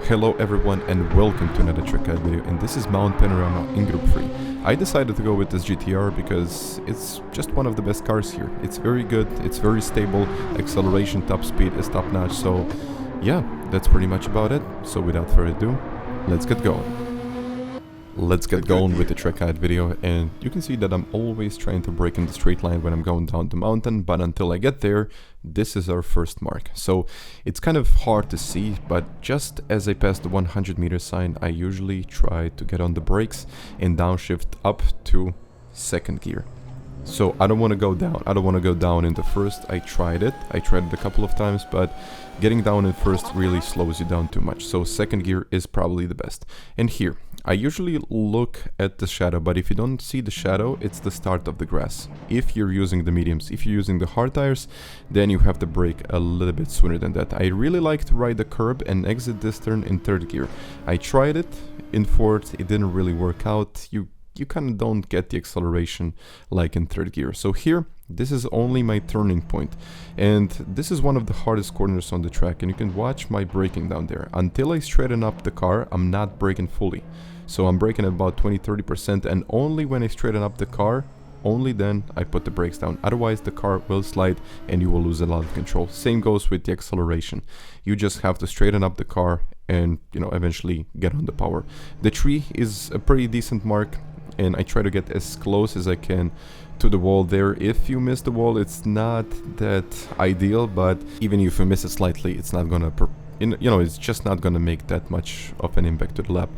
Hello everyone and welcome to another track guide video, and this is Mount Panorama in Gr.3. I decided to go with this GTR because it's just one of the best cars here. It's very good, it's very stable, acceleration, top speed is top notch, so yeah, that's pretty much about it. So without further ado, let's get going. Let's get going with the track guide video, and you can see that I'm always trying to break in the straight line when I'm going down the mountain, but until I get there, this is our first mark. So it's kind of hard to see, but just as I pass the 100-meter sign, I usually try to get on the brakes and downshift up to second gear. So I don't want to go down. I don't want to go down into first. I tried it a couple of times, but getting down in first really slows you down too much. So second gear is probably the best. And here, I usually look at the shadow, but if you don't see the shadow, it's the start of the grass. If you're using the mediums, if you're using the hard tires, then you have to brake a little bit sooner than that. I really like to ride the curb and exit this turn in third gear. I tried it in fourth, it didn't really work out. You kind of don't get the acceleration like in third gear. So here, this is only my turning point, and this is one of the hardest corners on the track, and you can watch my braking down there. Until I straighten up the car, I'm not braking fully. So I'm braking at about 20-30%, and only when I straighten up the car, only then I put the brakes down. Otherwise the car will slide and you will lose a lot of control. Same goes with the acceleration. You just have to straighten up the car and, eventually get on the power. The tree is a pretty decent mark, and I try to get as close as I can to the wall there. If you miss the wall, it's not that ideal, but even if you miss it slightly, it's not gonna it's just not gonna make that much of an impact to the lap.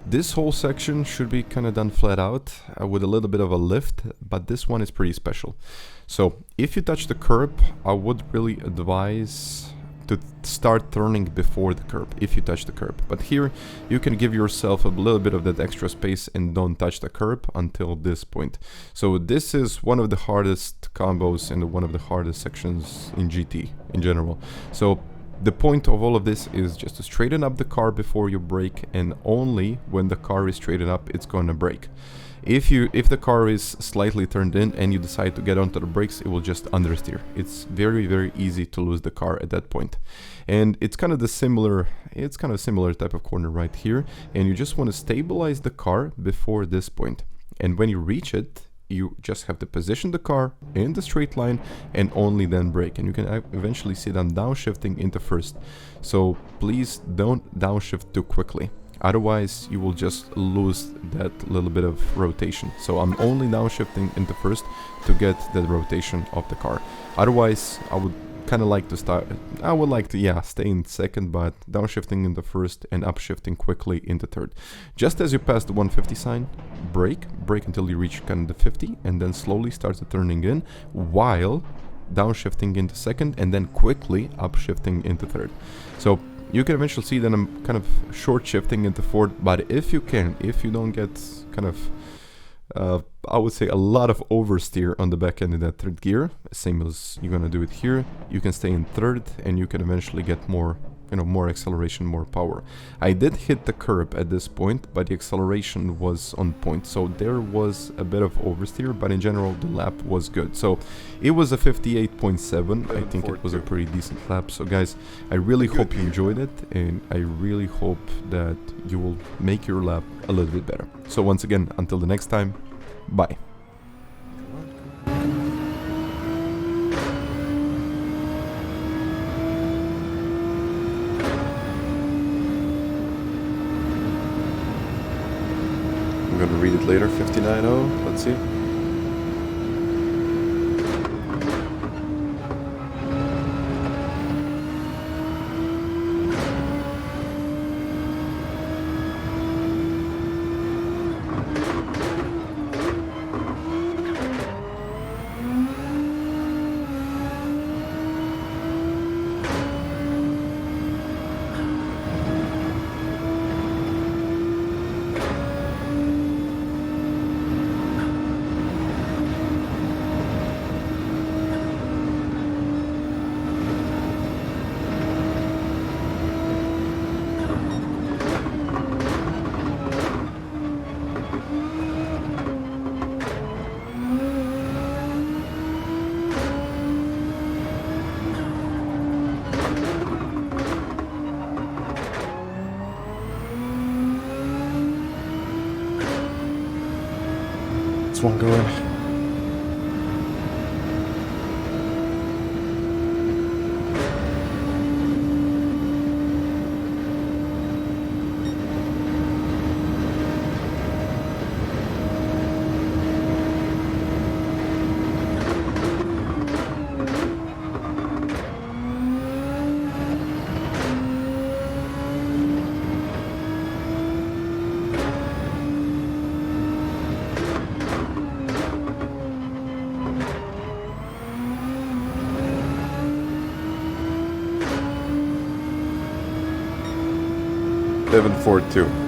This whole section should be kind of done flat out with a little bit of a lift, but this one is pretty special. So if you touch the curb, I would really advise to start turning before the curb if you touch the curb. But here you can give yourself a little bit of that extra space and don't touch the curb until this point. So this is one of the hardest combos and one of the hardest sections in GT in general. So the point of all of this is just to straighten up the car before you brake, and only when the car is straightened up it's gonna brake. If the car is slightly turned in and you decide to get onto the brakes, it will just understeer. It's very easy to lose the car at that point. And it's kind of a similar type of corner right here, and you just want to stabilize the car before this point. And when you reach it, you just have to position the car in the straight line and only then brake. And you can eventually see that I'm downshifting into first. So please don't downshift too quickly. Otherwise, you will just lose that little bit of rotation. So I'm only downshifting into first to get the rotation of the car. Otherwise, I would kind of like to stay in second, but downshifting into first and upshifting quickly into third. Just as you pass the 150 sign, brake until you reach kind of the 50, and then slowly start turning in while downshifting into second and then quickly upshifting into third. So you can eventually see that I'm kind of short shifting into fourth, but if you don't get kind of I would say a lot of oversteer on the back end in that third gear, same as you're gonna do it here, you can stay in third and you can eventually get more acceleration, more power. I did hit the curb at this point, but the acceleration was on point, so there was a bit of oversteer, but in general the lap was good. So it was a 58.7. I think it was a pretty decent lap. So guys, I really hope you enjoyed it, and I really hope that you will make your lap a little bit better. So once again, until the next time, bye. I'm gonna read it later. 59.0, let's see. Next one going. Seven 4-2.